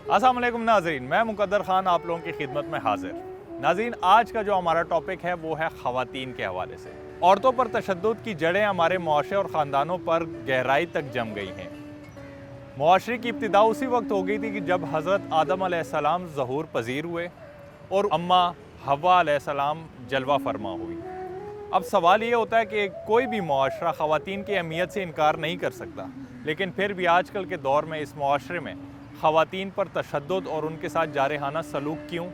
अस्सलाम वालेकुम नाज़रीन, मैं मुक़द्दर ख़ान आप लोगों की खिदमत में हाज़िर। नाज़रीन, आज का जो हमारा टॉपिक है वो है ख़वातीन के हवाले से। औरतों पर तशद्दुद की जड़ें हमारे मुआशरे और ख़ानदानों पर गहराई तक जम गई हैं। मुआशरे की इब्तिदा उसी वक्त हो गई थी कि जब हज़रत आदम अलैहिस्सलाम ज़हूर पज़ीर हुए और अम्मा हव्वा अलैहिस्सलाम जलवा फरमा हुई। अब सवाल ये होता है कि कोई भी मुआशरा ख़वातीन की अहमियत से इनकार नहीं कर सकता, लेकिन फिर भी आजकल के दौर में इस मुआशरे में ख़वातीन पर तशद्दुद और उनके साथ जारहाना सलूक क्यों,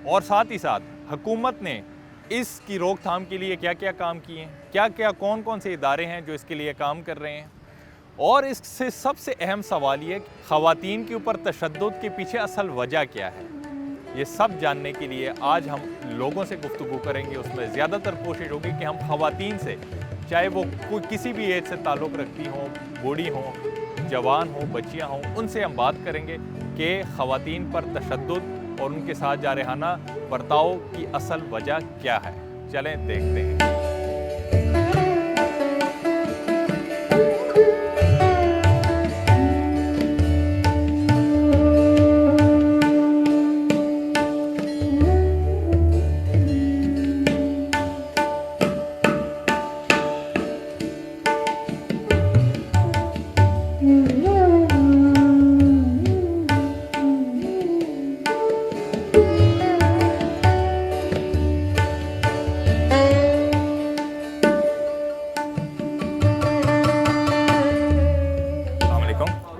और साथ ही साथ हुकूमत ने इसकी रोकथाम के लिए क्या क्या काम किए हैं, क्या क्या कौन कौन से इदारे हैं जो इसके लिए काम कर रहे हैं, और इससे सबसे अहम सवाल ये कि ख़वातीन के ऊपर तशद्दुद के पीछे असल वजह क्या है। ये सब जानने के लिए आज हम लोगों से गुफ्तगू करेंगे। उसमें ज़्यादातर कोशिश होगी कि हम ख़वातीन से, चाहे वो कोई किसी भी एज से ताल्लुक़ रखती हों, बूढ़ी हों, जवान हों, बच्चियां हों, उनसे हम बात करेंगे कि ख़वातीन पर तशद्दुद और उनके साथ जारहाना बर्ताव की असल वजह क्या है। चलें देखते हैं।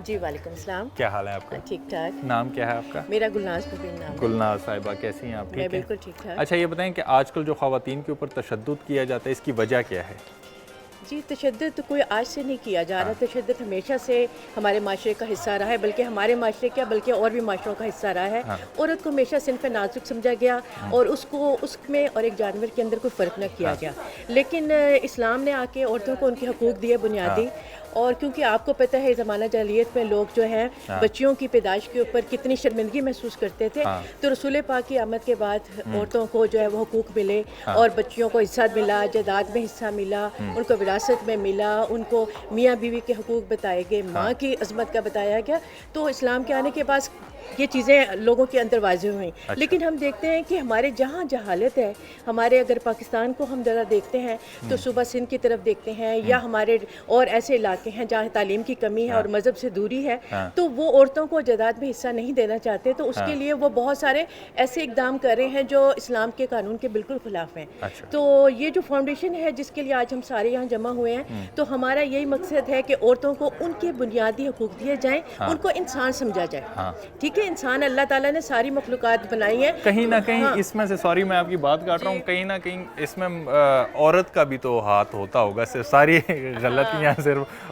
जी वालेकुम सलाम। क्या हाल है आपका? ठीक ठाक। नाम क्या है आपका? मेरा गुलनाज परवीन नाम है। गुलनाज साहिबा, कैसी हैं आप? ठीक मैं है, बिल्कुल ठीक ठाक। अच्छा ये बताएं कि आजकल जो ख़वातीन के ऊपर तशद्दुद किया जाता है, इसकी वजह क्या है? जी, तशद्दुद तो कोई आज से नहीं किया जा रहा। तशद्दुद हमेशा से हमारे माशरे का हिस्सा रहा है, बल्कि हमारे माशरे क्या बल्कि और भी माशरों का हिस्सा रहा है। औरत को हमेशा सिन्फ़ नाज़ुक समझा गया और उसको उसमें और एक जानवर के अंदर कोई फ़र्क न किया गया। लेकिन इस्लाम ने आके औरतों को उनके हकूक़ दिए बुनियादी। और क्योंकि आपको पता है ज़माना जाहिलियत में लोग जो हैं बच्चियों की पैदाइश के ऊपर कितनी शर्मिंदगी महसूस करते थे, तो रसूल पाक की आमद के बाद औरतों को जो है वो हुकूक मिले और बच्चियों को हिस्सा मिला, जायदाद में हिस्सा मिला, उनको विरासत में मिला, उनको मियाँ बीवी के हुकूक बताए गए, माँ की अज़मत का बताया गया। तो इस्लाम के आने के बाद ये चीज़ें लोगों के अंदर वाज़ेह हुई। लेकिन हम देखते हैं कि हमारे जहाँ जहालत है, हमारे अगर पाकिस्तान को हम ज़रा देखते हैं तो सूबा सिंध की तरफ देखते हैं या हमारे और ऐसे इलाके हैं जहाँ तालीम की कमी है और मज़हब से दूरी है, तो वो औरतों को जायदाद में हिस्सा नहीं देना चाहते। तो उसके लिए वो बहुत सारे ऐसे इकदाम कर रहे हैं जो इस्लाम के कानून के बिल्कुल ख़िलाफ़ हैं। तो ये जो फाउंडेशन है जिसके लिए आज हम सारे यहाँ जमा हुए हैं, तो हमारा यही मकसद है कि औरतों को उनके बुनियादी हकूक़ दिए जाएँ, उनको इंसान समझा जाए। ठीक है, इंसान अल्लाह ताला ने सारी मखलूक़ात बनाई है। कहीं ना कहीं इसमें से, सॉरी मैं आपकी बात काट रहा हूँ, कहीं ना कहीं इसमें औरत का भी तो हाथ होता होगा। सिर्फ सारी गलतियाँ सिर्फ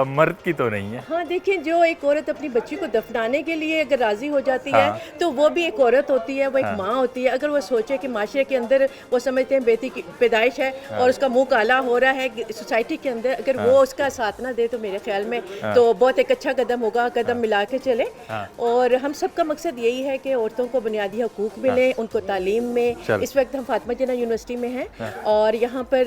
मर्द की तो नहीं है। हाँ, देखिए, जो एक औरत अपनी बच्ची को दफनाने के लिए अगर राज़ी हो जाती है तो वो भी एक औरत होती है, वो एक माँ होती है। अगर वो सोचे कि माशरे के अंदर वो समझते हैं बेटी की पैदाइश है और उसका मुंह काला हो रहा है सोसाइटी के अंदर, अगर वो उसका साथ ना दे तो मेरे ख्याल में तो बहुत एक अच्छा कदम होगा, कदम मिला के चले। और हम सबका मकसद यही है कि औरतों को बुनियादी हकूक़ मिले, उनको तालीम में। इस वक्त हम फातिमा जिन्ना यूनिवर्सिटी में हैं और यहाँ पर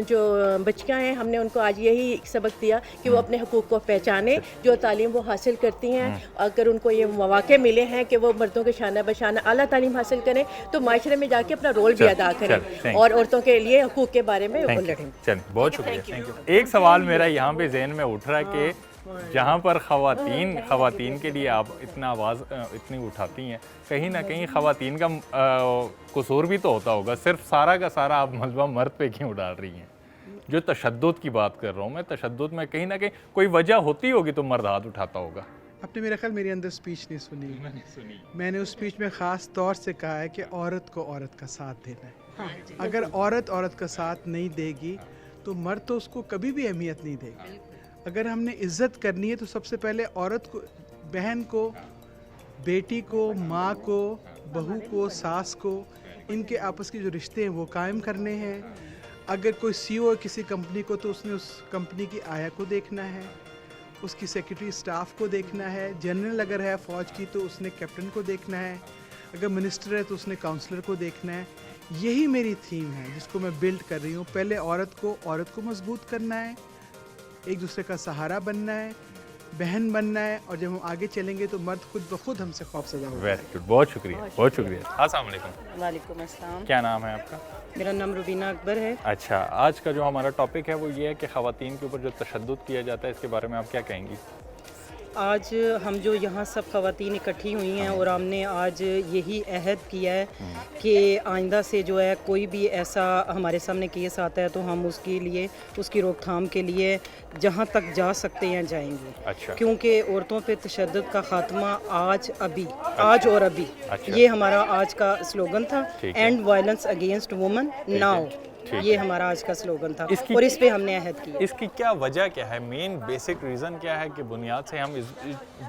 जो बच्चियाँ हैं, हमने उनको आज यही सबक दिया कि वो अपने हकूक़ को पहचाने, जो तालीम वो हासिल करती हैं। अगर उनको ये मौके मिले हैं कि वो मर्दों के शाना बशाना आला तालीम हासिल करें तो माशरे में जाके अपना रोल भी अदा करें और औरतों के लिए हकूक़ के बारे में लड़ें। चल, बहुत शुक्रिया। एक सवाल मेरा यहाँ पे ज़हन में उठ रहा है कि जहाँ पर ख़वातीन के लिए आप इतना आवाज़ इतनी उठाती हैं, कहीं ना कहीं ख़वातीन का कसूर भी तो होता होगा। सिर्फ सारा का सारा आप मलबा मर्द पे क्यों डाल रही हैं? जो तशद्दुद की बात कर रहा हूँ मैं, तशद्दुद में कहीं ना कहीं कोई वजह होती होगी तो मर्द हाथ उठाता होगा। आपने मेरा ख्याल मेरे अंदर स्पीच नहीं सुनी। मैंने उस स्पीच में ख़ास तौर से कहा है कि औरत को औरत का साथ देना है। अगर औरत का साथ नहीं देगी तो मर्द तो उसको कभी भी अहमियत नहीं देगा। अगर हमने इज़्ज़त करनी है तो सबसे पहले औरत को, बहन को, बेटी को, माँ को, बहू को, सास को, इनके आपस के जो रिश्ते हैं वो कायम करने हैं। अगर कोई सीईओ है किसी कंपनी को तो उसने उस कंपनी की आया को देखना है, उसकी सेक्रेटरी स्टाफ को देखना है। जनरल अगर है फ़ौज की तो उसने कैप्टन को देखना है। अगर मिनिस्टर है तो उसने काउंसलर को देखना है। यही मेरी थीम है जिसको मैं बिल्ड कर रही हूँ। पहले औरत को मजबूत करना है, एक दूसरे का सहारा बनना है, बहन बनना है, और जब हम आगे चलेंगे तो मर्द खुद ब खुद हमसे खौफज़दा होगा। वेरी गुड, बहुत शुक्रिया, बहुत शुक्रिया। अस्सलाम वालेकुम। वालेकुम अस्सलाम। क्या नाम है आपका? मेरा नाम रुबीना अकबर है। अच्छा, आज का जो हमारा टॉपिक है वो ये है कि ख़वातीन के ऊपर जो तशद्दुद किया जाता है, इसके बारे में आप क्या कहेंगी? आज हम जो यहाँ सब ख़वातीन इकट्ठी हुई हैं और हमने आज यही अहद किया है कि आइंदा से जो है कोई भी ऐसा हमारे सामने केस आता है तो हम उसके लिए, उसकी रोकथाम के लिए जहाँ तक जा सकते हैं जाएंगे। अच्छा। क्योंकि औरतों पे तशद्दुद का ख़ात्मा आज अभी, आज और अभी। अच्छा। ये हमारा आज का स्लोगन था, ठीक है। And violence against woman now. ठीक ये हमारा आज का स्लोगन था इसकी- और इस पे हमने अहद किया। इसकी क्या वजह क्या है? मेन बेसिक रीज़न क्या है कि बुनियाद से हम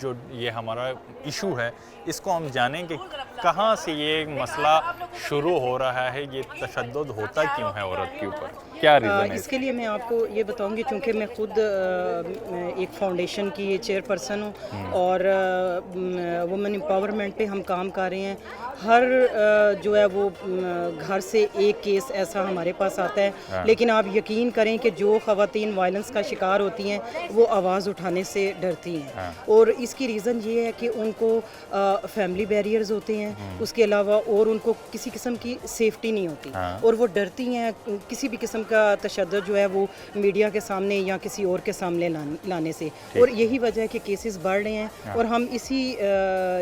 जो ये हमारा इशू है इसको हम जानें कि कहाँ से ये मसला शुरू हो रहा है, ये तशद्दुद होता क्यों है औरत के ऊपर, क्या रीज़न है? इसके लिए मैं आपको ये बताऊंगी, चूँकि मैं खुद एक फाउंडेशन की चेयरपर्सन हूँ और वुमेन एम्पावरमेंट पे हम काम कर रहे हैं। हर जो है वो घर से एक केस ऐसा हमारे पास आता है, लेकिन आप यकीन करें कि जो ख़वातीन वायलेंस का शिकार होती हैं वो आवाज़ उठाने से डरती हैं। और इसकी रीज़न ये है कि उनको फैमिली बैरियर्स होते हैं, उसके अलावा और उनको किसी किस्म की सेफ्टी नहीं होती और वो डरती हैं किसी भी किस्म का तशद्दुद जो है वो मीडिया के सामने या किसी और के सामने लाने से। और यही वजह है कि केसेस बढ़ रहे हैं और हम इसी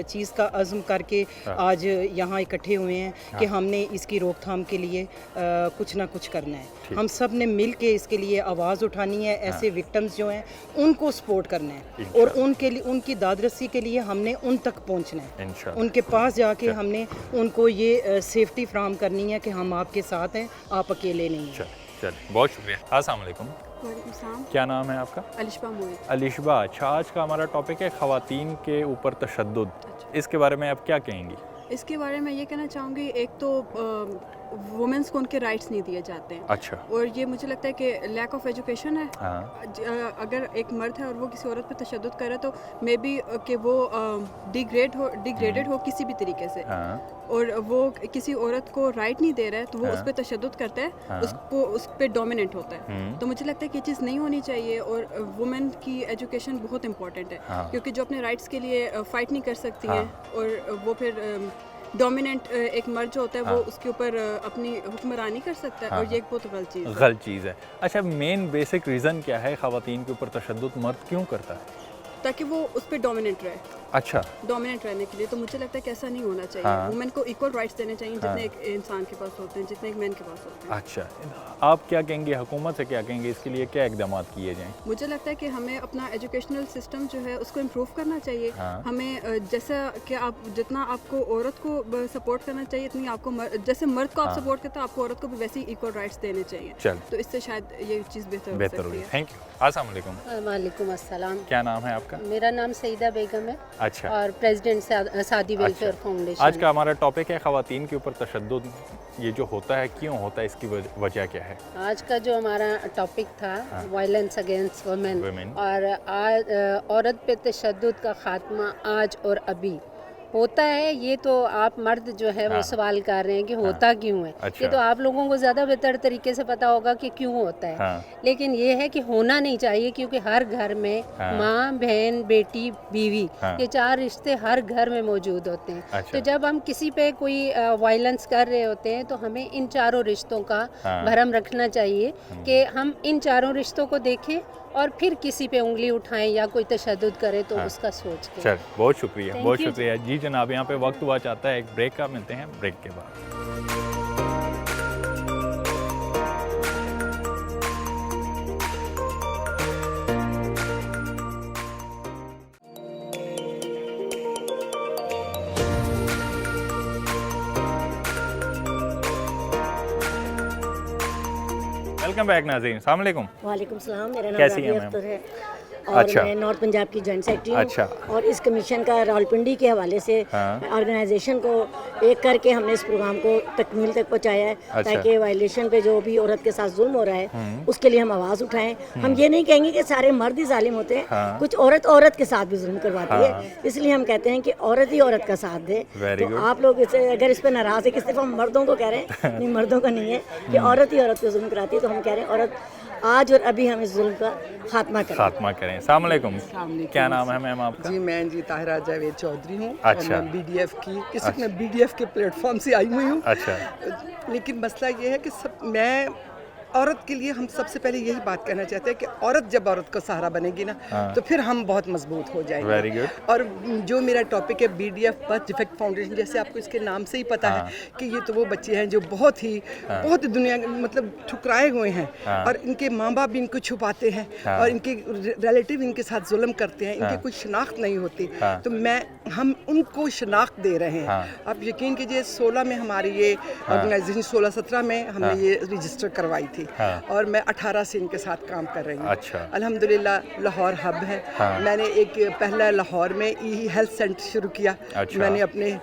चीज़ का अज़्म करके आज यहाँ इकट्ठे हुए हैं कि हमने इसकी रोकथाम के लिए कुछ ना कुछ करना है। हम सब ने मिल के इसके लिए आवाज़ उठानी है। ऐसे विक्टिम्स जो हैं उनको सपोर्ट करना है और उनके लिए, उनकी दादरसी के लिए हमने उन तक पहुँचना है। उनके पास जाके हमने उनको ये सेफ्टी फ्राहम करनी है कि हम आपके साथ हैं, आप अकेले नहीं हैं। चल, बहुत शुक्रिया। अस्सलाम वालेकुम। क्या नाम है आपका? अलिशबा मोहित। अलिशबा, अच्छा, आज का हमारा टॉपिक है ख़वातीन के ऊपर तशद्दुद। इसके बारे में आप क्या कहेंगी? इसके बारे में ये कहना चाहूँगी, एक तो वुमेंस को उनके राइट्स नहीं दिए जाते हैं। अच्छा। और ये मुझे लगता है कि लैक ऑफ एजुकेशन है। हाँ। अगर एक मर्द है और वो किसी औरत पे तशद्दुद करे तो मे बी कि वो डिग्रेडेड हो किसी भी तरीके से। हाँ। और वो किसी औरत को राइट नहीं दे रहा है तो वो उस पर तशद्दुद करता है, उसको उस पर डोमिनेंट होता है। तो मुझे लगता है कि ये चीज़ नहीं होनी चाहिए और वुमेन की एजुकेशन बहुत इंपॉर्टेंट है, क्योंकि जो अपने राइट्स के लिए फ़ाइट नहीं कर सकती हैं और वो फिर डोमिनेंट एक मर्द जो होता है वो उसके ऊपर अपनी हुक्मरानी कर सकता है और ये एक बहुत गलत चीज़ है। अच्छा, मेन बेसिक रीज़न क्या है ख़वातीन के ऊपर तशद्दुद मर्द क्यों करता है? ताकि वो उस पर डोमिनेंट रहे। अच्छा। डोमिनेंट रहने के लिए। तो मुझे लगता है कि ऐसा नहीं होना चाहिए। वुमेन को इक्वल राइट्स देने चाहिए जितने एक इंसान के पास होते हैं, जितने एक मैन के पास होते हैं। अच्छा, आप क्या कहेंगे, हुकूमत से क्या कहेंगे, इसके लिए क्या इक़दाम किए जाएँ? मुझे लगता है कि हमें अपना एजुकेशनल सिस्टम जो है उसको इम्प्रूव करना चाहिए। हमें जैसा कि आप जितना आपको औरत को सपोर्ट करना चाहिए, इतनी आपको जैसे मर्द को आप सपोर्ट करते हो आपको औरत को भी वैसे इक्वल राइट्स देने चाहिए। तो इससे शायद ये चीज़ बेहतर होगी। Thank you. अस्सलाम वालेकुम। वालेकुम अस्सलाम। क्या नाम है आपका? मेरा नाम सईदा बेगम है। अच्छा। और प्रेसिडेंट सादी वेलफेयर फाउंडेशन। आज का हमारा टॉपिक है ख़वातीन के ऊपर तशद्दुद। ये जो होता है क्यों होता है, इसकी वजह क्या है? आज का जो हमारा टॉपिक था वायलेंस अगेंस्ट वुमेन, और आज औरत पे तशद्दुद का खात्मा आज और अभी होता है। ये तो आप मर्द जो है वो सवाल कर रहे हैं कि होता क्यों है। अच्छा। ये तो आप लोगों को ज़्यादा बेहतर तरीके से पता होगा कि क्यों होता है। लेकिन ये है कि होना नहीं चाहिए, क्योंकि हर घर में माँ, बहन, बेटी, बीवी, ये चार रिश्ते हर घर में मौजूद होते हैं। अच्छा। तो जब हम किसी पे कोई वायलेंस कर रहे होते हैं तो हमें इन चारों रिश्तों का भरम रखना चाहिए कि हम इन चारों रिश्तों को देखें और फिर किसी पे उंगली उठाएं या कोई तशद्दुद करे तो उसका सोच के। चल, बहुत शुक्रिया, बहुत शुक्रिया जी जनाब। यहाँ पे वक्त हुआ चाहता है एक ब्रेक का, मिलते हैं ब्रेक के बाद। वेलकम बैक नाज़रीन। अस्सलाम वालेकुम। वालेकुम सलाम। मेरा नाम कैसी हैं राबिया मैम? अख्तर है और अच्छा। मैं नॉर्थ पंजाब की जॉइंट सेक्रेटरी हूँ। अच्छा। और इस कमीशन का रावलपिंडी के हवाले से ऑर्गेनाइजेशन को एक करके हमने इस प्रोग्राम को तकमील तक पहुँचाया है। अच्छा। ताकि वायलेशन पे जो भी औरत के साथ जुल्म हो रहा है उसके लिए हम आवाज़ उठाएं। हम ये नहीं कहेंगे कि सारे मर्द ही जालिम होते हैं, कुछ औरत के साथ भी जुल्म करवाती है। इसलिए हम कहते हैं कि औरत ही औरत का साथ दे। तो आप लोग अगर इस पर नाराज़ है, किस तरफ हम मर्दों को कह रहे हैं नहीं, मर्दों का नहीं है कि औरत ही औरत को जुल्म कराती है। तो हम कह रहे हैं औरत آج اور ابھی ہم اس ظلم کا خاتمہ کریں. خاتمہ کریں. السلام علیکم. کیا نام ہے میم آپ کا؟ جی میں طاہرہ جاوید چودھری ہوں. اچھا. میں BDF کی میں BDF کے پلیٹ فارم سے آئی ہوئی ہوں. اچھا. لیکن مسئلہ یہ ہے کہ میں عورت کے لیے ہم سب سے پہلے یہی بات کہنا چاہتے ہیں کہ عورت جب عورت کا سہارا بنے گی نا تو پھر ہم بہت مضبوط ہو جائیں گے. Very good. اور جو میرا ٹاپک ہے BDF برتھ ڈیفیکٹ فاؤنڈیشن, جیسے آپ کو اس کے نام سے ہی پتہ ہے کہ یہ تو وہ بچے ہیں جو بہت دنیا مطلب ٹھکرائے ہوئے ہیں, اور ان کے ماں باپ بھی ان کو چھپاتے ہیں, اور ان کے ریلیٹیو ان کے ساتھ ظلم کرتے ہیں, ان کی کوئی شناخت نہیں ہوتی. تو ہم ان کو شناخت دے رہے ہیں. آپ یقین کیجئے 16 میں ہماری یہ آرگنائزیشن 16-17 میں ہم نے یہ رجسٹر کروائی تھی, اور میں 18 سے ان کے ساتھ کام کر رہی ہوں. اچھا. الحمدللہ لاہور ہب ہے. میں نے ایک پہلا لاہور میں ہیلتھ سینٹر شروع کیا. میں نے اپنے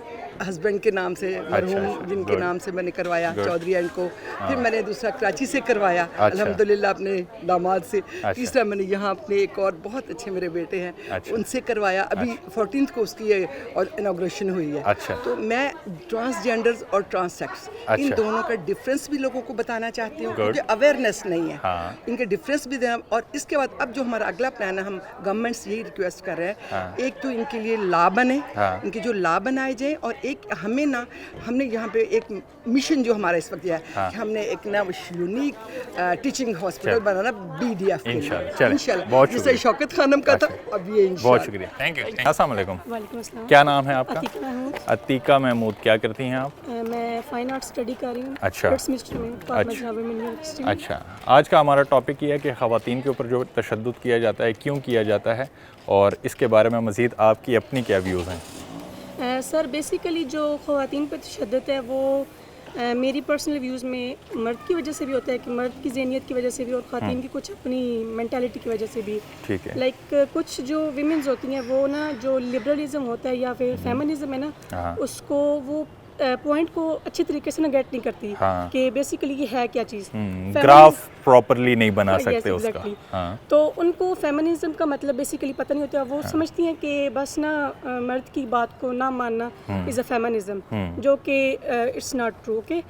ہسبینڈ کے نام سے, مرحوم جن کے نام سے میں نے کروایا, چودھری اینڈ کو. پھر میں نے دوسرا کراچی سے کروایا الحمدللہ اپنے داماد سے. تیسرا میں نے یہاں اپنے ایک اور بہت اچھے میرے بیٹے ہیں ان سے کروایا. ابھی 14 کو اس کی انوگریشن ہوئی ہے. تو میں ٹرانسجینڈرز اور ٹرانس سیکس ان دونوں کا ڈفرینس بھی لوگوں کو بتانا چاہتی ہوں, کیونکہ اویئرنیس نہیں ہے. ان کے ڈفرینس بھی دینا. اور اس کے بعد اب جو ہمارا اگلا پلان ہے, ہم گورنمنٹ سے یہی ریکویسٹ کر رہے ہیں, ایک تو ان کے لیے لا بنے, ان کے جو لا بنائے جائیں, اور ایک ہم نے یہاں پہ ایک مشن جو ہمارا اس وقت یہ ہے کہ ہم نے ایک نا یونیک ٹیچنگ ہاسپٹل بنانا BDF کے لیے انشاءاللہ, جیسے شوکت خانم کا تھا اب یہ انشاءاللہ. بہت شکریہ. Thank you. السلام علیکم. وعلیکم السلام. کیا نام ہے آپ کا؟ عتیقہ محمود. عتیقہ محمود. کیا کرتی ہیں آپ؟ میں فائن آرٹ اسٹڈی کر رہی ہوں. اچھا. اچھا. آج کا ہمارا ٹاپک یہ ہے کہ خواتین کے اوپر جو تشدد کیا جاتا ہے کیوں کیا جاتا ہے, اور اس کے بارے میں مزید آپ کی اپنی کیا ویوز ہیں؟ سر بیسیکلی جو خواتین پہ تشدد ہے وہ میری پرسنل ویوز میں مرد کی وجہ سے بھی ہوتا ہے, کہ مرد کی ذہنیت کی وجہ سے بھی, اور خواتین کی کچھ اپنی مینٹیلٹی کی وجہ سے بھی. ٹھیک ہے. لائک کچھ جو ویمنز ہوتی ہیں وہ نا جو لبرلزم ہوتا ہے یا پھر فیمنزم ہے نا, اس کو وہ پوائنٹ کو اچھی طریقے سے نا گیٹ نہیں کرتی کہ بیسیکلی یہ ہے کیا چیز. گراف پراپرلی نہیں بنا سکتے اس کا. تو ان کو فیمنزم کا مطلب بیسیکلی پتہ نہیں ہوتا. وہ سمجھتی ہیں کہ بس نا مرد کی بات کو نہ ماننا از اے فیمنزم, جو کہ اٹس ناٹ ٹرو. اوکے.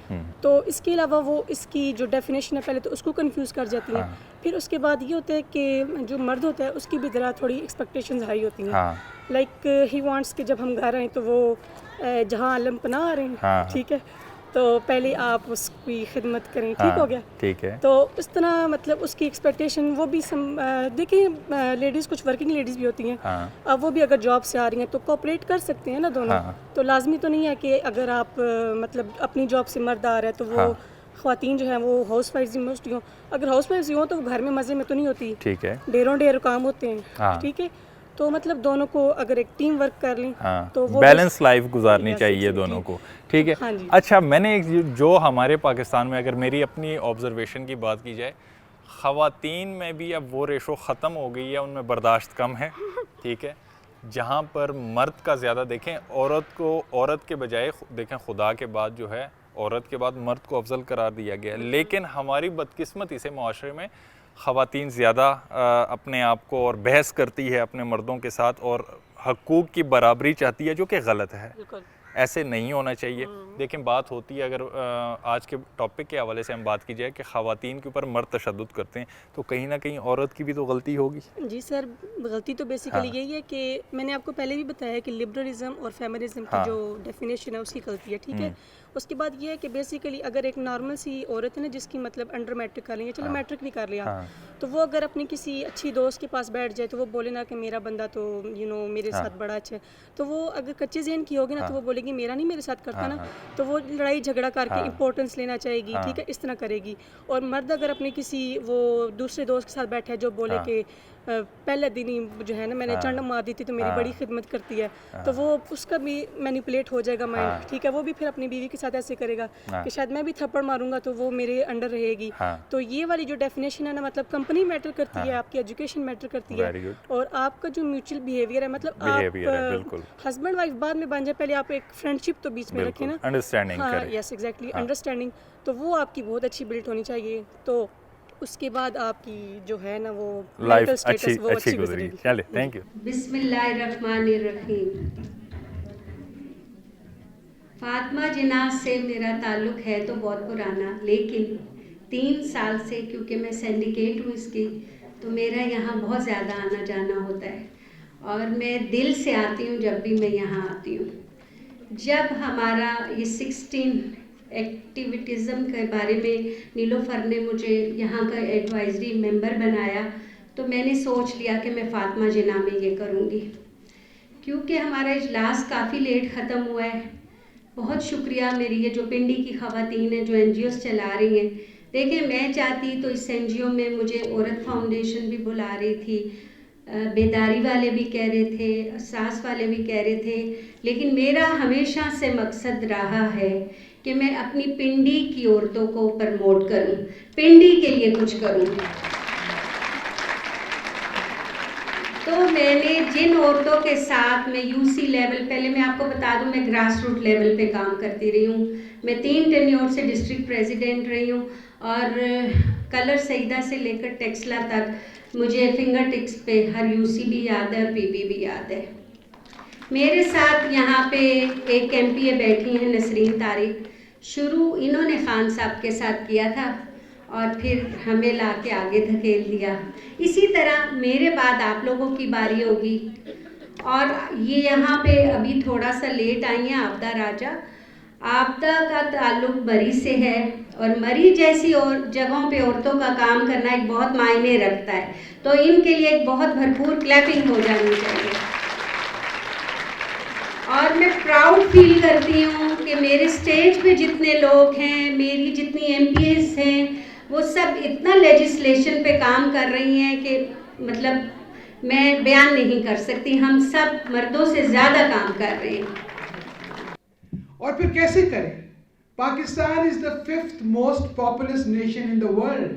تو اس کے علاوہ وہ اس کی جو ڈیفینیشن ہے پہلے تو اس کو کنفیوز کر جاتی ہیں. پھر اس کے بعد یہ ہوتا ہے کہ جو مرد ہوتا ہے اس کی بھی ذرا تھوڑی ایکسپیکٹیشنز ہائی ہوتی ہیں. لائک ہی وانٹس کہ جب ہم گھر آئیں تو وہ جہاں علم پناہ آ رہے ہیں, ٹھیک ہے, تو پہلے آپ اس کی خدمت کریں. ٹھیک ہو گیا. ٹھیک ہے. تو اس طرح مطلب اس کی ایکسپیکٹیشن وہ بھی دیکھیں لیڈیز کچھ ورکنگ لیڈیز بھی ہوتی ہیں, اب وہ بھی اگر جاب سے آ رہی ہیں تو کوپریٹ کر سکتے ہیں نا دونوں. تو لازمی تو نہیں ہے کہ اگر آپ مطلب اپنی جاب سے مرد آ رہا ہے تو وہ خواتین جو ہیں وہ ہاؤس وائفز موسٹلی ہوں. اگر ہاؤس وائفز ہوں تو وہ گھر میں مزے میں تو نہیں ہوتی. ٹھیک ہے. ڈیروں ڈیر کام ہوتے ہیں. ٹھیک ہے. تو مطلب دونوں کو اگر ایک ٹیم ورک کر لیں تو وہ بیلنس لائف گزارنی چاہیے دونوں کو. ٹھیک ہے. اچھا, میں نے جو ہمارے پاکستان میں اگر میری اپنی آبزرویشن کی بات کی جائے, خواتین میں بھی اب وہ ریشو ختم ہو گئی ہے, ان میں برداشت کم ہے. ٹھیک ہے. جہاں پر مرد کا زیادہ دیکھیں, عورت کے بجائے دیکھیں خدا کے بعد جو ہے عورت کے بعد مرد کو افضل قرار دیا گیا, لیکن ہماری بدقسمتی سے معاشرے میں خواتین زیادہ اپنے آپ کو اور بحث کرتی ہے اپنے مردوں کے ساتھ, اور حقوق کی برابری چاہتی ہے, جو کہ غلط ہے. ایسے نہیں ہونا چاہیے. دیکھیں بات ہوتی ہے, اگر آج کے ٹاپک کے حوالے سے ہم بات کی جائے کہ خواتین کے اوپر مرد تشدد کرتے ہیں, تو کہیں نہ کہیں عورت کی بھی تو غلطی ہوگی. جی سر, غلطی تو بیسیکلی یہی ہے کہ میں نے آپ کو پہلے بھی بتایا کہ لبرلزم اور فیمنزم کی جو ڈیفینیشن ہے اس کی غلطی ہے. ٹھیک ہے. اس کے بعد یہ ہے کہ بیسیکلی اگر ایک نارمل سی عورت ہے نا جس کی مطلب انڈر میٹرک کر لیں, چلو میٹرک بھی کر لیا, تو وہ اگر اپنی کسی اچھی دوست کے پاس بیٹھ جائے تو وہ بولے نا کہ میرا بندہ تو میرے ساتھ بڑا اچھا ہے, تو وہ اگر کچے ذہن کی ہوگی نا تو وہ بولے گی میرا نہیں میرے ساتھ کرتا نا, تو وہ لڑائی جھگڑا کر کے امپورٹنس لینا چاہے گی. ٹھیک ہے. اس طرح کرے گی. اور مرد اگر اپنے کسی وہ دوسرے دوست کے ساتھ بیٹھا ہے جو بولے کہ پہلے دن ہی جو ہے نا میں نے چنڈ مار دی تھی تو میری بڑی خدمت کرتی ہے, تو وہ اس کا بھی مینیپولیٹ ہو جائے گا مائنڈ. ٹھیک ہے. وہ بھی پھر اپنی بیوی کے ساتھ ایسے کرے گا کہ شاید میں بھی تھپڑ ماروں گا تو وہ میرے انڈر رہے گی. تو یہ والی جو ڈیفینیشن ہے نا, مطلب کمپنی میٹر کرتی ہے, آپ کی ایجوکیشن میٹر کرتی ہے, اور آپ کا جو میوچل بیہیویئر ہے, مطلب آپ ہسبینڈ وائف بعد میں بن جائے, پہلے آپ ایک فرینڈشپ تو بیچ میں رکھیں نا, انڈرسٹینڈنگ. ہاں یس ایگزیکٹلی, انڈرسٹینڈنگ. تو وہ آپ کی بہت اچھی بلڈ ہونی چاہیے, تو اس کے بعد آپ کی جو ہے نا وہ لائف اچھی گزرے گی. چلے, تھینک یو. بسم اللہ الرحمن الرحیم. فاطمہ جناح سے میرا تعلق ہے تو بہت پرانا, لیکن 3 سال سے، کیونکہ میں سینڈیکیٹ ہوں اس کی، تو میرا یہاں بہت زیادہ آنا جانا ہوتا ہے اور میں دل سے آتی ہوں جب بھی میں یہاں آتی ہوں. جب ہمارا یہ 16 ایکٹیویٹزم کے بارے میں نیلوفر نے مجھے یہاں کا ایڈوائزری ممبر بنایا تو میں نے سوچ لیا کہ میں فاطمہ جناح میں یہ کروں گی. کیونکہ ہمارا اجلاس کافی لیٹ ختم ہوا ہے. بہت شکریہ میری یہ جو پنڈی کی خواتین ہیں جو NGOs چلا رہی ہیں. دیکھیں میں چاہتی تو اس NGO میں مجھے عورت فاؤنڈیشن بھی بلا رہی تھی, بیداری والے بھی کہہ رہے تھے, اساس والے بھی کہہ رہے تھے, لیکن میرا ہمیشہ سے مقصد رہا ہے کہ میں اپنی پنڈی کی عورتوں کو پرموٹ کروں, پنڈی کے لیے کچھ کروں. تو میں نے جن عورتوں کے ساتھ میں UC لیول, پہلے میں آپ کو بتا دوں میں گراس روٹ لیول پہ کام کرتی رہی ہوں. میں 3 ٹینیور سے ڈسٹرکٹ پریزیڈنٹ رہی ہوں اور کلر سیدہ سے لے کر ٹیکسلا تک مجھے فنگر ٹکس پہ ہر UC بھی یاد ہے اور PP بھی یاد ہے. میرے ساتھ یہاں پہ ایک MPA بیٹھی ہیں نسرین طارق. شروع انہوں نے خان صاحب کے ساتھ کیا تھا اور پھر ہمیں لا کے آگے دھکیل دیا. اسی طرح میرے بعد آپ لوگوں کی باری ہوگی. اور یہ یہاں پہ ابھی تھوڑا سا لیٹ آئی ہیں آبدہ راجہ. آبدہ کا تعلق مری سے ہے اور مری جیسی اور جگہوں پہ عورتوں کا کام کرنا ایک بہت معنی رکھتا ہے, تو ان کے لیے ایک بہت بھرپور کلیپنگ ہو جانی چاہیے. اور میں پراؤڈ فیل کرتی ہوں کہ میرے اسٹیج پہ جتنے لوگ ہیں, میری جتنی MPAs ہیں, وہ سب اتنا لیجسلیشن پہ کام کر رہی ہیں کہ مطلب میں بیان نہیں کر سکتی. ہم سب مردوں سے زیادہ کام کر رہے ہیں. اور پھر کیسے کریں؟ Pakistan is the 5th most populous nation in the world.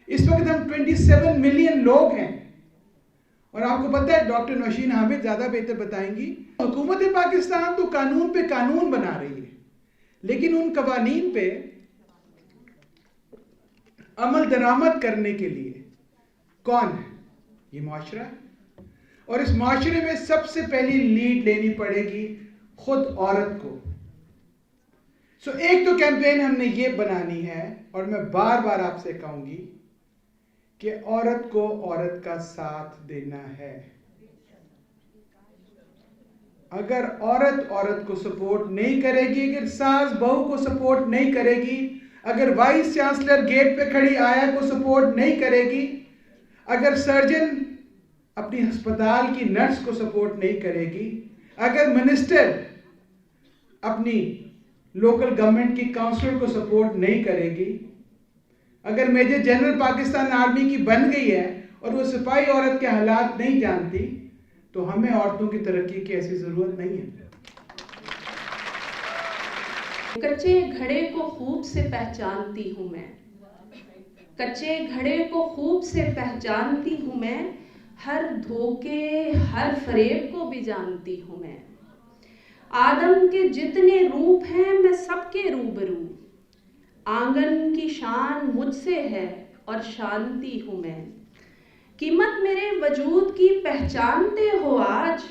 اس وقت ہم 27 ملین لوگ ہیں اور آپ کو پتہ ہے ڈاکٹر نوشین حامد زیادہ بہتر بتائیں گی. حکومت پاکستان تو قانون پہ قانون بنا رہی ہے, لیکن ان قوانین پہ عمل درآمد کرنے کے لیے کون ہے؟ یہ معاشرہ ہے. اور اس معاشرے میں سب سے پہلی لیڈ لینی پڑے گی خود عورت کو. سو ایک تو کیمپین ہم نے یہ بنانی ہے اور میں بار بار آپ سے کہوں گی کہ عورت کو عورت کا ساتھ دینا ہے. اگر عورت کو سپورٹ نہیں کرے گی, اگر ساس بہو کو سپورٹ نہیں کرے گی, اگر وائس چانسلر گیٹ پہ کھڑی آیا کو سپورٹ نہیں کرے گی, اگر سرجن اپنی ہسپتال کی نرس کو سپورٹ نہیں کرے گی, اگر منسٹر اپنی لوکل گورنمنٹ کی کاؤنسلر کو سپورٹ نہیں کرے گی, اگر میجر جنرل پاکستان آرمی کی بن گئی ہے اور وہ سپاہی عورت کے حالات نہیں جانتی, تو ہمیں عورتوں کی ترقی کی ایسی ضرورت نہیں ہے. کچے گھڑے کو خوب سے پہچانتی ہوں میں, کچے گھڑے کو خوب سے پہچانتی ہوں میں, ہر دھوکے ہر فریب کو بھی جانتی ہوں میں. آدم کے جتنے روپ ہیں میں سب کے روبرو, آنگن کی شان مجھ سے ہے اور شانتی ہوں میں. قیمت میرے وجود کی پہچانتے ہو آج,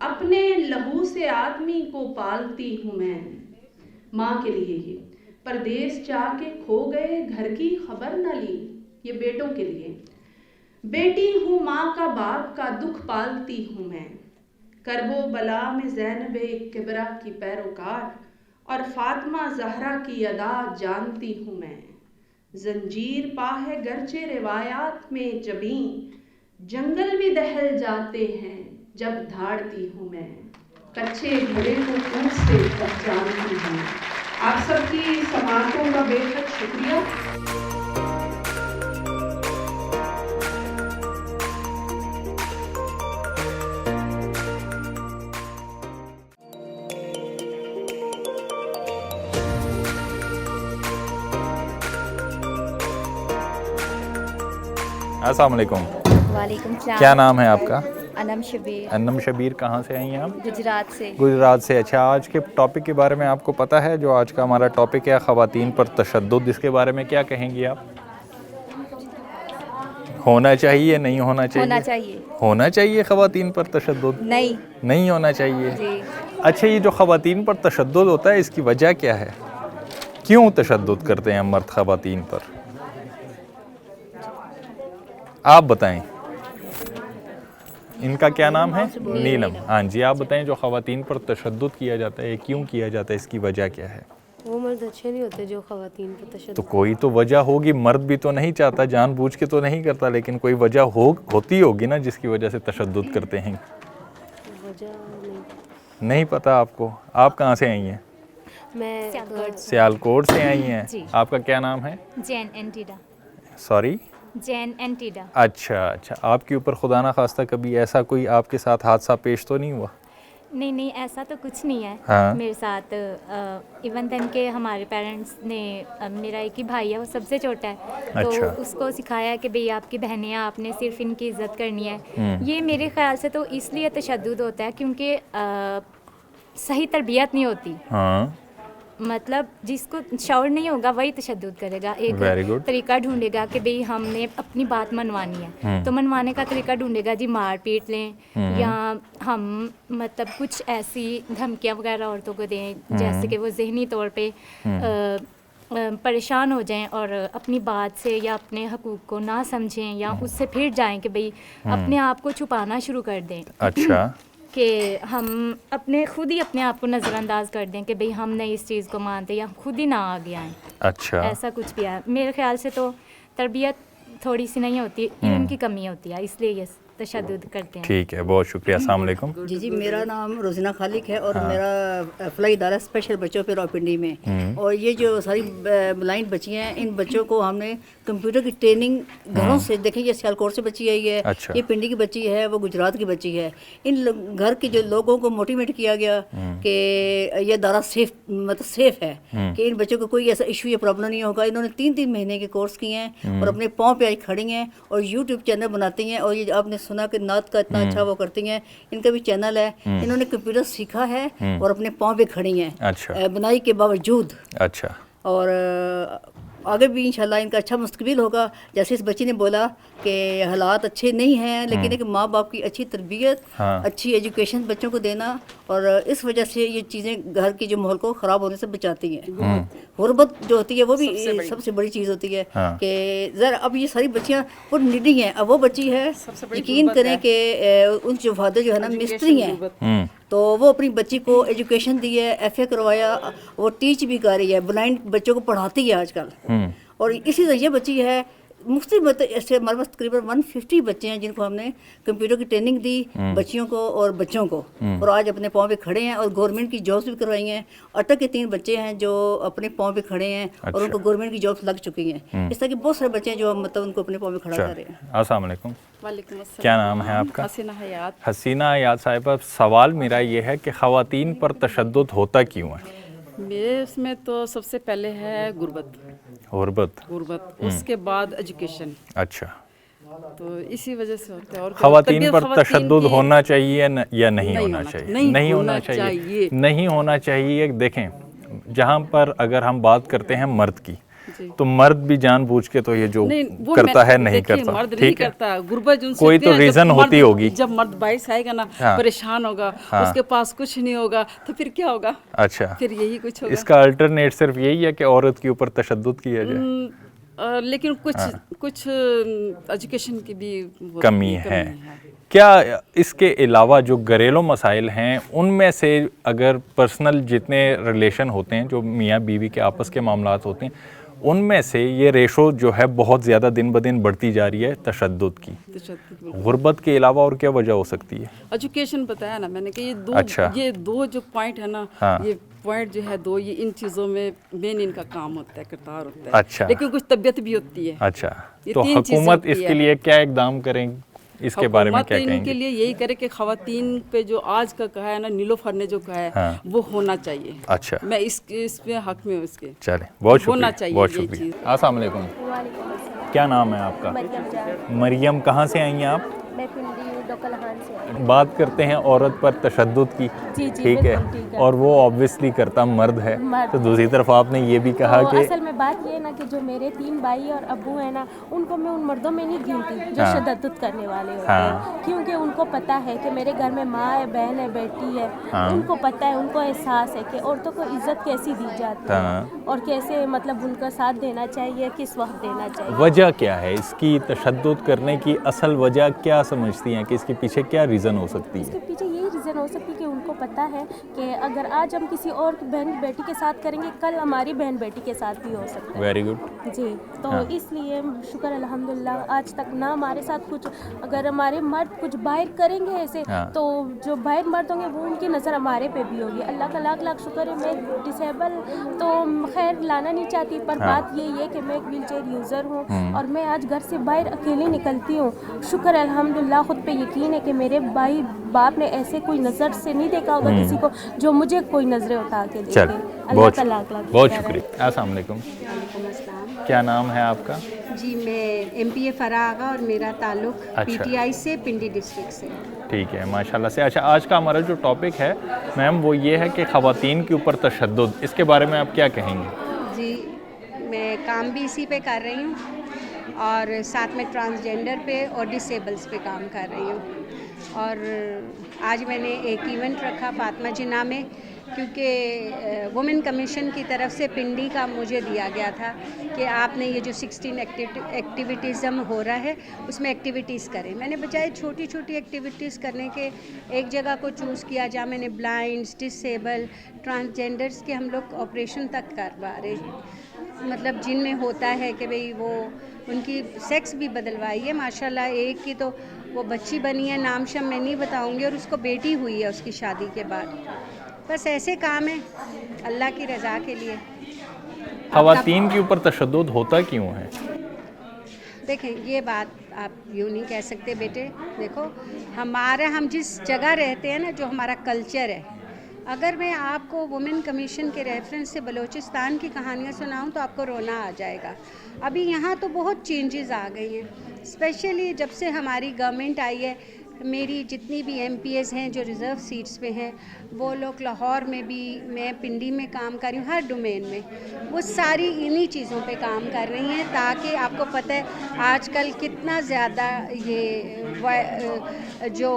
اپنے لہو سے آدمی کو پالتی ہوں میں. ماں کے لیے ہی پردیس جا کے کھو گئے گھر کی خبر نہ لی, یہ بیٹوں کے لیے. بیٹی ہوں ماں کا باپ کا دکھ پالتی ہوں میں. کرب و بلا میں زینب کبریٰ کی پیروکار اور فاطمہ زہرا کی ادا جانتی ہوں میں. زنجیر پا ہے گرچہ روایات میں جبیں, جنگل بھی دہل جاتے ہیں جب دھاڑتی ہوں میں. کچے گھڑے کو خوب سے پہچانتی ہوں. آپ سب کی سماعتوں کا بے حد شکریہ. السلام علیکم. وعلیکم السلام. کیا نام ہے آپ کا؟ انم شبیر. انم شبیر. کہاں سے آئی ہیں آپ؟ گجرات سے. گجرات سے. اچھا, آج کے ٹاپک کے بارے میں آپ کو پتہ ہے جو آج کا ہمارا ٹاپک ہے خواتین پر تشدد, اس کے بارے میں کیا کہیں گی آپ؟ ہونا چاہیے نہیں ہونا چاہیے؟ ہونا چاہیے. ہونا چاہیے خواتین پر تشدد؟ نہیں ہونا چاہیے. جی. اچھا, یہ جو خواتین پر تشدد ہوتا ہے اس کی وجہ کیا ہے؟ क्यों तशद्दुद करते हैं मर्द ख़वातीन पर? आप बताएं। इनका क्या नाम है? नीलम। हाँ जी, आप बताएं, जो ख़वातीन पर तशद्दुद किया जाता है क्यों किया जाता है, इसकी वजह क्या है? वो मर्द अच्छे नहीं होते जो ख़वातीन पर तशद्दुद। तो कोई तो वजह होगी, मर्द भी तो नहीं चाहता, जानबूझ के तो नहीं करता, लेकिन कोई वजह होती होगी ना जिसकी वजह से तशद्दुद करते हैं। वजह नहीं पता आपको? आप कहाँ से आई हैं? मैं सियालकोट से आई हैं। आपका क्या नाम है? जैन एंटीडा। सॉरी? जैन एंटीडा। अच्छा, आपके ऊपर खुदा ना खास्ता कभी ऐसा कोई आपके साथ हादसा पेश तो नहीं हुआ? नहीं, ऐसा तो कुछ नहीं है। हाँ। मेरे साथ इवन तन के हमारे पेरेंट्स ने, मेरा एक ही भाई है, वो सबसे छोटा है। अच्छा। तो उसको सिखाया कि भाई आपकी बहनें हैं, आपने सिर्फ इनकी इज़्ज़त करनी है। ये मेरे ख्याल से तो इसलिए तशद्दुद होता है क्योंकि सही तरबियत नहीं होती। हाँ। मतलब जिसको शौर नहीं होगा वही तशद्दुद करेगा, एक तरीका ढूंढेगा कि भाई हमने अपनी बात मनवानी है, तो मनवाने का तरीका ढूंढेगा जी, मार पीट लें या हम मतलब कुछ ऐसी धमकियाँ वगैरह औरतों को दें जैसे कि वो ज़हनी तौर पे परेशान हो जाएं और अपनी बात से या अपने हकूक़ को ना समझें या उससे फिर जाएं कि भाई अपने आप को छुपाना शुरू कर दें। अच्छा। कि हम खुद ही अपने आप को नज़रअंदाज कर दें कि भाई हम नहीं इस चीज़ को मानते या खुद ही ना आगे आएँ। अच्छा। ऐसा कुछ भी है। मेरे ख्याल से तो तरबियत थोड़ी सी नहीं होती, इल्म की कमी होती है, इसलिए ये तशद्दुद करते हैं। ठीक है, बहुत शुक्रिया। अस्सलाम वालेकुम। जी, मेरा नाम रोज़िना खालिक है और मेरा फलाई इदारा स्पेशल बच्चों पे रावलपिंडी में। और ये जो सारी ब्लाइंड बच्ची हैं, इन बच्चों को हमने कंप्यूटर की ट्रेनिंग घरों से, देखें ये सियालकोट से बच्ची आई है। अच्छा। ये पिंडी की बच्ची है, वो गुजरात की बच्ची है। इन घर के जो लोगों को मोटिवेट किया गया कि ये इदारा सेफ है, कि इन बच्चों को कोई ऐसा इशू या प्रॉब्लम नहीं होगा। इन्होंने 3 महीने के कोर्स किए हैं और अपने पाँव पे आज खड़ी हैं और यूट्यूब चैनल बनाती हैं। और ये आपने सुना कि नात का इतना अच्छा वो करती हैं, इनका भी चैनल है। इन्होंने कंप्यूटर सीखा है और अपने पाँव पे खड़ी हैं। अच्छा। बुनाई के बावजूद। अच्छा। और आगे भी इंशाल्लाह इनका अच्छा मुस्तकबिल होगा। जैसे इस बच्ची ने बोला कि हालात अच्छे नहीं हैं, लेकिन एक माँ बाप की अच्छी तरबियत, अच्छी एजुकेशन बच्चों को देना, और इस वजह से ये चीज़ें घर के जो माहौल को ख़राब होने से बचाती हैं। गुर्बत जो होती है वो भी सबसे बड़ी चीज़ होती है कि ज़रा अब ये सारी बच्चियाँ बहुत निडी हैं। अब वो बच्ची है, यकीन करें कि उन जो फादर जो है ना मिस्त्री हैं, तो वो अपनी बच्ची को एजुकेशन दी है, FA करवाया, वो टीच भी कर रही है, ब्लाइंड बच्चों को पढ़ाती है आजकल। और इसी तरह ये बच्ची है मुख्तलिफ, ऐसे हमारे पास तकरीबन 150 बच्चे हैं जिनको हमने कंप्यूटर की ट्रेनिंग दी, बच्चियों को और बच्चों को, और आज अपने पाँव पे खड़े हैं और गवर्नमेंट की जॉब्स भी करवाई हैं। अटक के 3 बच्चे हैं जो अपने पाँव पे खड़े हैं। अच्छा। और उनको गवर्नमेंट की जॉब्स लग चुकी हैं। इस तरह के बहुत सारे बच्चे हैं जो मतलब उनको अपने पाँव पे खड़ा कर रहे हैं। अस्सलाम वालेकुम। वालेकुम अस्सलाम। क्या नाम है आपका? हसीना हयात। हसीना हयात साहिबा, सवाल मेरा ये है कि ख़वातीन पर तशद्दुद होता क्यों है? मेरे इसमें तो सबसे पहले है गुर्बत, उसके बाद एजुकेशन। अच्छा। तो इसी वजह से होता है। और ख़वातीन पर तशद्दुद होना चाहिए या नहीं होना चाहिए? नहीं होना चाहिए। नहीं होना चाहिए। देखें, जहाँ पर अगर हम बात करते हैं मर्द की, तो मर्द भी जानबूझ के तो ये जो करता है नहीं करता। मर्द नहीं करता, गुर्बत कोई तो रीजन होती होगी। जब मर्द बाइस आएगा ना, परेशान होगा, उसके पास कुछ नहीं होगा, तो फिर क्या होगा? अच्छा। फिर यही कुछ होगा। इसका अल्टरनेट सिर्फ यही है कि औरत के ऊपर तशद्दुद किया जाए। लेकिन कुछ एजुकेशन की भी कमी है। क्या इसके अलावा जो घरेलू मसाइल हैं उनमें से अगर पर्सनल जितने रिलेशन होते हैं, जो मियाँ बीवी के आपस के मामलात होते हैं, उनमें से ये रेशो जो है बहुत ज़्यादा दिन ब दिन बढ़ती जा रही है तशद्दुद की? गुर्बत के अलावा और क्या वजह हो सकती है? एजुकेशन बताया ना मैंने कि ये दो जो पॉइंट है ना, ये पॉइंट जो है दो, ये इन चीज़ों में मेन इनका काम होता है, किरदार होता है। अच्छा। लेकिन कुछ तबीयत भी होती है। अच्छा। तो हुकूमत इसके लिए क्या इकदाम करेंगे, इसके बारे में क्या कहेंगे? इनके लिए यही करे कि ख़वातीन पे जो आज का कहा है ना, नीलोफर ने जो कहा है, वो होना चाहिए। अच्छा। मैं इसमें हक में हूँ इसके। चले, बहुत शुक्रिया। होना चाहिए, बहुत शुक्रिया। अस्सलाम वालेकुम। क्या नाम है आपका? मरियम। कहाँ से आई हैं आप? मैं पिंडी चौकलहान से। बात करते हैं औरत पर तशद्दुद की, ठीक है, और वो ऑब्वियसली करता मर्द है, तो दूसरी तरफ आपने ये भी कहा कि असल में बात ये है ना कि जो मेरे 3 भाई और अब्बू हैं ना, उनको मैं उन मर्दों में नहीं गिनती जो तशद्दुद करने वाले होते हैं, क्योंकि उनको पता है कि मेरे घर में माँ है, बहन है, बेटी है, उनको पता है, उनको एहसास है कि औरतों को इज्जत कैसी दी जाती है और कैसे मतलब उनका साथ देना चाहिए, किस वक्त देना चाहिए। वजह क्या है इसकी तशद्दुद करने की? असल वजह क्या समझती हैं कि इसके पीछे क्या रीज़न हो सकती है? इसके पीछे यही रीज़न हो सकती है कि उनको पता है कि अगर आज हम किसी और बहन बेटी के साथ करेंगे, कल हमारी बहन बेटी के साथ भी हो सकता है। वेरी गुड जी, तो इसलिए शुक्र अल्हम्दुलिल्लाह आज तक ना हमारे साथ कुछ, अगर हमारे मर्द कुछ बाहर करेंगे ऐसे, तो जो बाहर मर्द होंगे वो उनकी नज़र हमारे पे भी होगी। अल्लाह का लाख लाख शुक्र है। मैं डिसेबल तो खैर लाना नहीं चाहती, पर बात यही है कि मैं एक व्हीलचेयर यूज़र हूँ और मैं आज घर से बाहर अकेली निकलती हूँ। शुक्र अल्हम्दुलिल्लाह, खुद पे यकीन है कि मेरे भाई बाप ने ऐसे कोई नज़र से नहीं देखा होगा किसी को जो मुझे कोई नज़रें उठा के देखे। अल्लाह का लाख लाख बहुत शुक्रिया। अस्सलाम वालेकुम, क्या नाम है आपका? जी, मैं MPA फरागा और मेरा ताल्लुक PTI से, पिंडी डिस्ट्रिक्ट से। ठीक है, माशाल्लाह से। अच्छा, आज का हमारा जो टॉपिक है मैम वो ये है कि ख़वातीन के ऊपर तशद्दुद, इसके बारे में आप क्या कहेंगे? जी, मैं काम भी इसी पे कर रही हूँ और साथ में ट्रांसजेंडर पे और डिसेबल्स पे काम कर रही हूँ। और आज मैंने एक इवेंट रखा फातिमा जिन्ना में, क्योंकि वुमेन कमीशन की तरफ से पिंडी का मुझे दिया गया था कि आपने ये जो 16 एक्टिविटीज़म हो रहा है उसमें एक्टिविटीज़ करें। मैंने बजाय छोटी छोटी एक्टिविटीज़ करने के एक जगह को चूज़ किया जहाँ मैंने ब्लाइंड्स, डिसेबल, ट्रांसजेंडर्स के हम लोग ऑपरेशन तक करवा रहे, मतलब जिनमें होता है कि भाई वो उनकी सेक्स भी बदलवाई है। माशाल्लाह एक की तो वो बच्ची बनी है, नाम शम मैं नहीं बताऊंगी, और उसको बेटी हुई है उसकी शादी के बाद। बस ऐसे काम है अल्लाह की रज़ा के लिए। ख़वातीन के ऊपर तशद्दुद होता क्यों है? देखें, ये बात आप यूँ नहीं कह सकते बेटे। देखो, हम जिस जगह रहते हैं ना, जो हमारा कल्चर है, अगर मैं आपको वुमेन कमीशन के रेफरेंस से बलूचिस्तान की कहानियाँ सुनाऊँ तो आपको रोना आ जाएगा। अभी यहाँ तो बहुत चेंजेस आ गई हैं, स्पेशली जब से हमारी गवर्नमेंट आई है। मेरी जितनी भी MPAs हैं जो रिज़र्व सीट्स पे हैं, वो लोग लाहौर में भी, मैं पिंडी में काम कर रही हूँ, हर डोमेन में वो सारी इन्हीं चीज़ों पे काम कर रही हैं, ताकि आपको पता है आजकल कितना ज़्यादा ये जो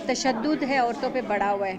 तशद्दुद है औरतों पे बढ़ा हुआ है।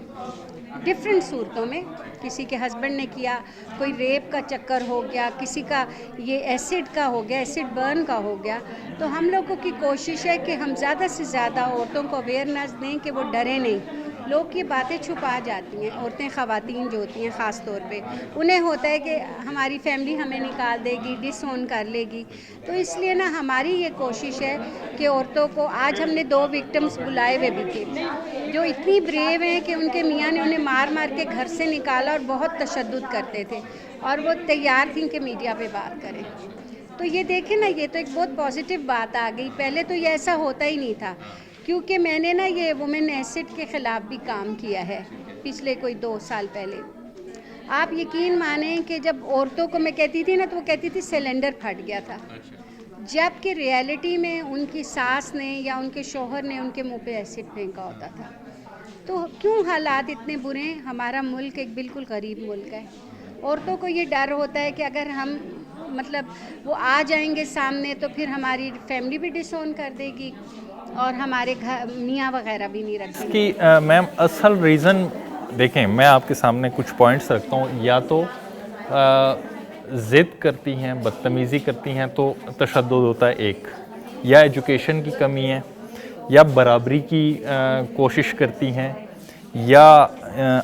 डिफरेंट सूरतों में, किसी के हस्बैंड ने किया, कोई रेप का चक्कर हो गया, किसी का ये एसिड का हो गया, एसिड बर्न का हो गया। तो हम लोगों की कोशिश है कि हम ज़्यादा से ज़्यादा औरतों को अवेयरनेस दें कि वो डरे नहीं। लोग ये बातें छुपा जाती हैं। औरतें, ख़वातीन जो होती हैं ख़ास तौर पे, उन्हें होता है कि हमारी फैमिली हमें निकाल देगी, डिसओन कर लेगी। तो इसलिए ना हमारी ये कोशिश है कि औरतों को, आज हमने 2 विक्टिम्स बुलाए हुए भी थे जो इतनी ब्रेव हैं कि उनके मियाँ ने उन्हें मार मार के घर से निकाला और बहुत तशद्दुद करते थे, और वो तैयार थी कि मीडिया पे बात करें। तो ये देखें ना, ये तो एक बहुत पॉजिटिव बात आ गई। पहले तो ये ऐसा होता ही नहीं था, क्योंकि मैंने ना ये वुमेन एसिड के ख़िलाफ़ भी काम किया है पिछले कोई 2 साल पहले। आप यकीन माने कि जब औरतों को मैं कहती थी ना, तो वो कहती थी सिलेंडर फट गया था, जबकि रियलिटी में उनकी सास ने या उनके शौहर ने उनके मुंह पे एसिड फेंका होता था। तो क्यों हालात इतने बुरे हैं? हमारा मुल्क एक बिल्कुल गरीब मुल्क है। औरतों को ये डर होता है कि अगर हम मतलब वो आ जाएंगे सामने तो फिर हमारी फैमिली भी डिसओन कर देगी और हमारे घर मियाँ वगैरह भी नहीं रखेंगे। कि मैम असल रीज़न देखें, मैं आपके सामने कुछ पॉइंट्स रखता हूँ। या तो ज़िद करती हैं, बदतमीज़ी करती हैं तो तशद्दुद होता है एक, या एजुकेशन की कमी है, या बराबरी की कोशिश करती हैं, या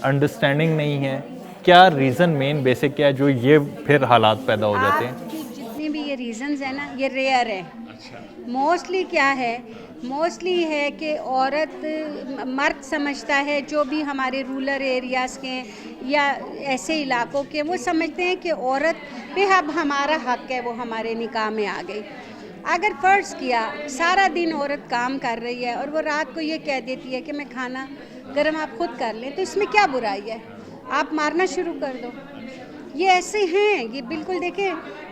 अंडरस्टैंडिंग नहीं है। क्या रीज़न मेन बेसिक क्या है जो ये फिर हालात पैदा हो जाते हैं? जितने भी ये रीज़न्स हैं ना, ये रेयर है। मोस्टली क्या है, मोस्टली है कि औरत, मर्द समझता है, जो भी हमारे रूरल एरियाज़ के या ऐसे इलाकों के, वो समझते हैं कि औरत पे अब हमारा हक़ है, वो हमारे निकाह में आ गई। अगर फ़र्ज़ किया सारा दिन औरत काम कर रही है और वो रात को ये कह देती है कि मैं खाना गर्म आप खुद कर लें, तो इसमें क्या बुराई है? आप मारना शुरू कर दो। یہ ایسے ہیں، یہ بالکل دیکھیں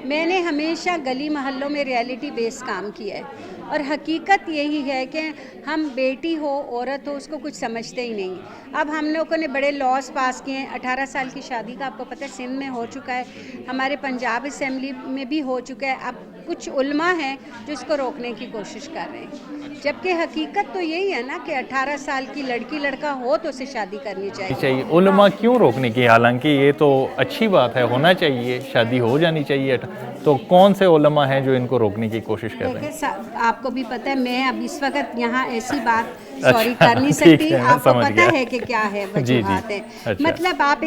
میں نے ہمیشہ گلی محلوں میں ریالٹی بیس کام کیا ہے اور حقیقت یہی ہے کہ ہم بیٹی ہو عورت ہو اس کو کچھ سمجھتے ہی نہیں. اب ہم لوگوں نے بڑے لاس پاس کیے ہیں. 18 سال کی شادی کا آپ کو پتہ ہے سندھ میں ہو چکا ہے، ہمارے پنجاب اسمبلی میں بھی ہو چکا ہے. اب کچھ علماء ہیں جو اس کو روکنے کی کوشش کر رہے ہیں، جبکہ حقیقت تو یہی ہے نا کہ 18 سال کی لڑکی لڑکا ہو تو اسے شادی کرنی چاہیے. علماء کیوں روکنے کی؟ حالانکہ یہ تو اچھی بات ہے، ہونا چاہیے، شادی ہو جانی چاہیے. تو کون سے علماء ہیں جو ان کو روکنے کی کوشش کر رہے ہیں؟ آپ کو بھی پتہ ہے میں اب اس وقت یہاں ایسی بات سوری کر نہیں سکتی. آپ کو پتہ ہے کہ کیا ہے وجوہات ہے. مطلب آپ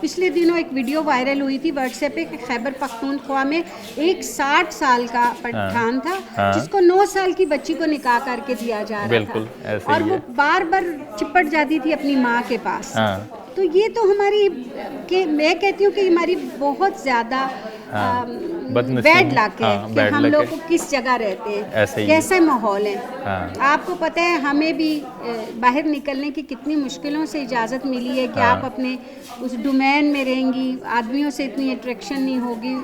پچھلے دنوں ایک ویڈیو وائرل ہوئی تھی واٹس ایپ پہ کہ خیبر پختونخوا میں ایک 60 سال کا پٹھان تھا جس کو 9 سال کی بچی کو نکاح کر کے دیا جا رہا تھا اور وہ بار بار چپٹ جاتی تھی اپنی ماں کے پاس. تو یہ تو ہماری کہ میں کہتی ہوں کہ ہماری بہت زیادہ بیڈ لاک ہے کہ ہم لوگ کس جگہ رہتے ہیں، کیسے ماحول ہے. آپ کو پتہ ہے ہمیں بھی باہر نکلنے کی کتنی مشکلوں سے اجازت ملی ہے کہ آپ اپنے اس ڈومین میں رہیں گی، آدمیوں سے اتنی اٹریکشن نہیں ہوگی،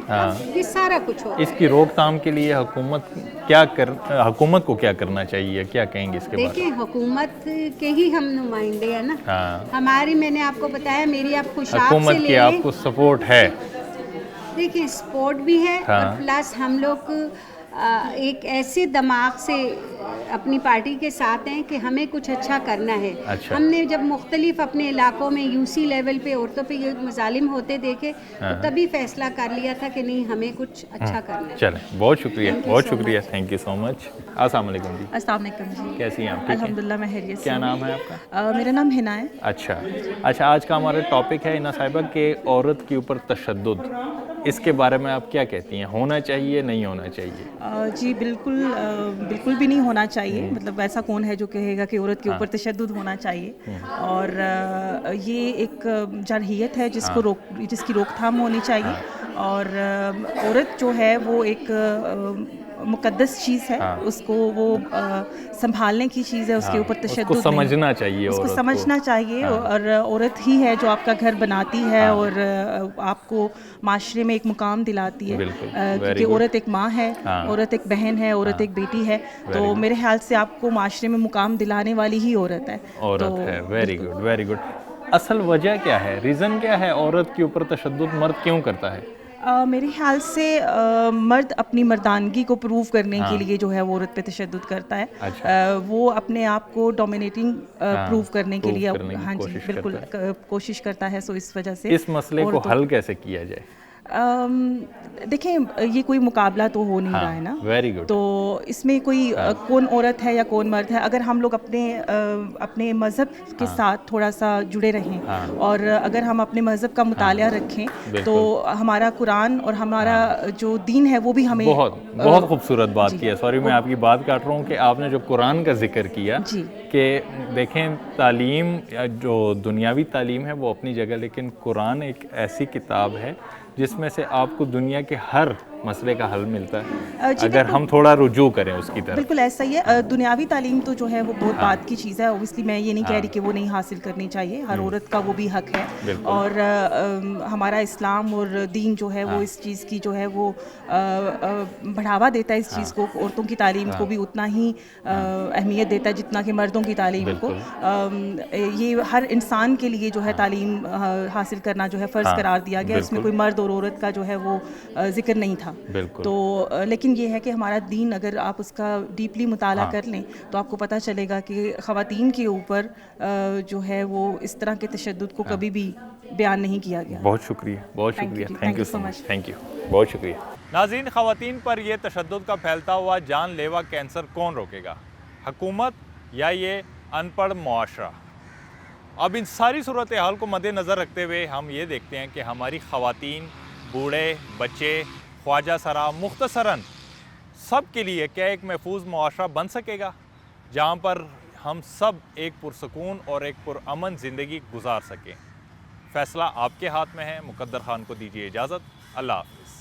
یہ سارا کچھ ہوگا. اس کی روک تھام کے لیے حکومت کو کیا کرنا چاہیے؟ کیا کہیں گے اس کے بارے میں؟ دیکھیں حکومت کے ہی ہم نمائندے ہیں نا. ہماری میں نے آپ کو بتایا میری آپ خوشاب سے حکومت کی آپ کو سپورٹ ہے؟ دیکھیں سپورٹ بھی ہے اور پلس ہم لوگ ایک ایسے دماغ سے اپنی پارٹی کے ساتھ ہیں کہ ہمیں کچھ اچھا کرنا ہے. ہم نے جب مختلف اپنے علاقوں میں UC لیول پہ عورتوں پہ یہ مظالم ہوتے دیکھے تو تبھی فیصلہ کر لیا تھا کہ نہیں ہمیں کچھ اچھا کرنا ہے. چلیں بہت شکریہ، بہت شکریہ، تھینک یو سو مچ. السلام علیکم جی. السلام علیکم جی. کیسی ہیں آپ؟ الحمدللہ میں خیریت سے. کیا نام ہے آپ کا؟ میرا نام ہنا ہے. اچھا آج کا ہمارا ٹاپک ہے ہنا صاحبہ کہ عورت کے اوپر تشدد. اس کے بارے میں آپ کیا کہتی ہیں؟ ہونا چاہیے نہیں ہونا چاہیے؟ جی بالکل بھی نہیں ہونا چاہیے. مطلب ایسا کون ہے جو کہے گا کہ عورت کے اوپر تشدد ہونا چاہیے. اور یہ ایک جرحیت ہے جس کی روک تھام ہونی چاہیے. اور عورت جو ہے وہ ایک مقدس چیز ہے، اس کو وہ سنبھالنے کی چیز ہے. اس کے اوپر تشدد نہیں، سمجھنا چاہیے، اس کو سمجھنا چاہیے. اور عورت ہی ہے جو آپ کا گھر بناتی ہے اور آپ کو معاشرے میں ایک مقام دلاتی ہے. کیونکہ عورت ایک ماں ہے، عورت ایک بہن ہے، عورت ایک بیٹی ہے. تو میرے خیال سے آپ کو معاشرے میں مقام دلانے والی ہی عورت ہے. Very good very good. اصل وجہ کیا ہے، ریزن کیا ہے عورت کے اوپر تشدد مرد کیوں کرتا ہے؟ میرے خیال سے مرد اپنی مردانگی کو پروو کرنے کے لیے جو ہے وہ عورت پہ تشدد کرتا ہے. وہ اپنے آپ کو ڈومینیٹنگ پروو کرنے کے لیے ہاں جی بالکل کوشش کرتا ہے. سو اس وجہ سے اس مسئلے کو حل کیسے کیا جائے؟ دیکھیں یہ کوئی مقابلہ تو ہو نہیں رہا ہے نا. Very good. تو اس میں کوئی کون عورت ہے یا کون مرد ہے، اگر ہم لوگ اپنے مذہب کے ساتھ تھوڑا سا جڑے رہیں اور اگر ہم اپنے مذہب کا مطالعہ رکھیں تو ہمارا قرآن اور ہمارا جو دین ہے وہ بھی ہمیں بہت خوبصورت بات کی ہے. سوری میں آپ کی بات کاٹ رہا ہوں کہ آپ نے جو قرآن کا ذکر کیا کہ دیکھیں تعلیم جو دنیاوی تعلیم ہے وہ اپنی جگہ، لیکن قرآن ایک ایسی کتاب ہے جس میں سے آپ کو دنیا کے ہر مسئلے کا حل ملتا ہے اگر ہم تھوڑا رجوع کریں اس کی طرف. بالکل ایسا ہی ہے. دنیاوی تعلیم تو جو ہے وہ بہت بات کی چیز ہے. اوبویسلی میں یہ نہیں کہہ رہی کہ وہ نہیں حاصل کرنی چاہیے، ہر عورت کا وہ بھی حق ہے. اور ہمارا اسلام اور دین جو ہے وہ اس چیز کی جو ہے وہ بڑھاوا دیتا ہے اس چیز کو. عورتوں کی تعلیم کو بھی اتنا ہی اہمیت دیتا ہے جتنا کہ مردوں کی تعلیم کو. یہ ہر انسان کے لیے جو ہے تعلیم حاصل کرنا جو ہے فرض قرار دیا گیا. اس میں کوئی مرد اور عورت کا جو ہے وہ ذکر نہیں تھا. تو لیکن یہ ہے کہ ہمارا دین اگر آپ اس کا ڈیپلی مطالعہ کر لیں تو آپ کو پتہ چلے گا کہ خواتین کے اوپر جو ہے وہ اس طرح کے تشدد کو کبھی بھی بیان نہیں کیا گیا. بہت شکریہ، بہت شکریہ. Thank you so much. Thank you, بہت شکریہ. ناظرین، خواتین پر یہ تشدد کا پھیلتا ہوا جان لیوا کینسر کون روکے گا؟ حکومت یا یہ ان پڑھ معاشرہ؟ اب ان ساری صورتحال کو مد نظر رکھتے ہوئے ہم یہ دیکھتے ہیں کہ ہماری خواتین، بوڑھے، بچے، خواجہ سرا، مختصراً سب کے لیے کیا ایک محفوظ معاشرہ بن سکے گا جہاں پر ہم سب ایک پرسکون اور ایک پرامن زندگی گزار سکیں؟ فیصلہ آپ کے ہاتھ میں ہے. مقدر خان کو دیجیے اجازت. اللہ حافظ.